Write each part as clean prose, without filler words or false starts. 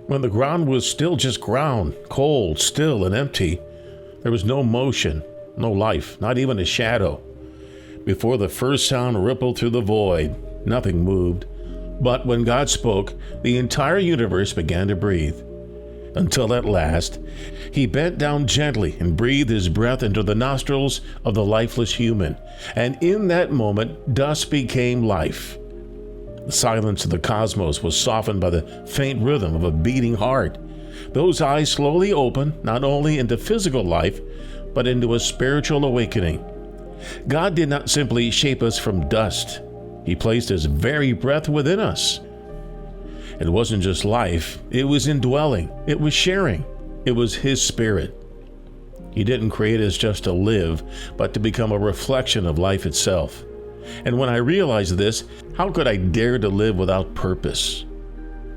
When the ground was still just ground, cold, still, and empty, there was no motion, no life, not even a shadow. Before the first sound rippled through the void, nothing moved. But when God spoke, the entire universe began to breathe. Until at last, he bent down gently and breathed his breath into the nostrils of the lifeless human. And in that moment, dust became life. The silence of the cosmos was softened by the faint rhythm of a beating heart. Those eyes slowly opened, not only into physical life, but into a spiritual awakening. God did not simply shape us from dust. He placed his very breath within us. It wasn't just life, it was indwelling, it was sharing, it was his spirit. He didn't create us just to live, but to become a reflection of life itself. And when I realized this, how could I dare to live without purpose?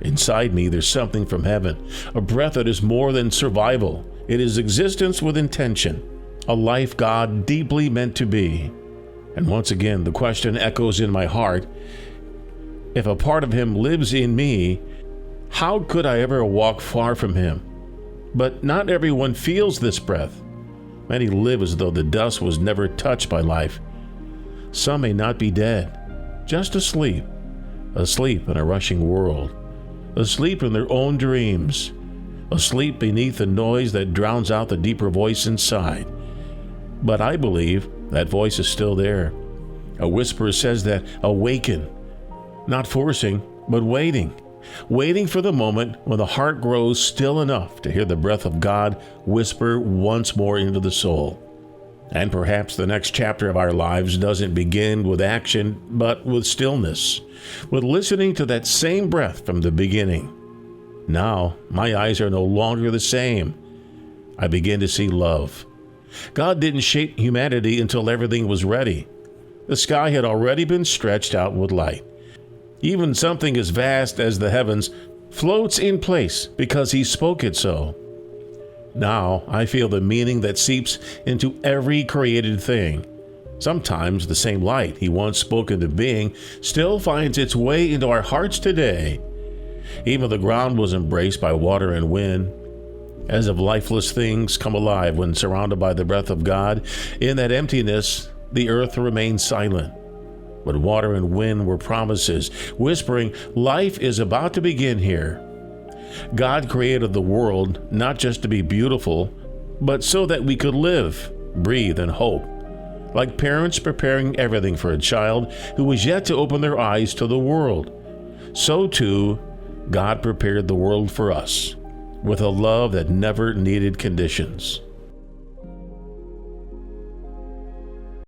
Inside me, there's something from heaven, a breath that is more than survival. It is existence with intention, a life God deeply meant to be. And once again, the question echoes in my heart, if a part of him lives in me, how could I ever walk far from him? But not everyone feels this breath. Many live as though the dust was never touched by life. Some may not be dead, just asleep in a rushing world, asleep in their own dreams, asleep beneath the noise that drowns out the deeper voice inside. But I believe that voice is still there. A whisper says that awaken, not forcing, but waiting for the moment when the heart grows still enough to hear the breath of God whisper once more into the soul. And perhaps the next chapter of our lives doesn't begin with action, but with stillness, with listening to that same breath from the beginning. Now, my eyes are no longer the same. I begin to see love. God didn't shape humanity until everything was ready. The sky had already been stretched out with light. Even something as vast as the heavens floats in place because he spoke it so. Now I feel the meaning that seeps into every created thing. Sometimes the same light he once spoke into being still finds its way into our hearts today. Even the ground was embraced by water and wind. As if lifeless things come alive when surrounded by the breath of God, in that emptiness, the earth remained silent. But water and wind were promises, whispering, life is about to begin here. God created the world not just to be beautiful, but so that we could live, breathe, and hope. Like parents preparing everything for a child who was yet to open their eyes to the world, so too, God prepared the world for us, with a love that never needed conditions.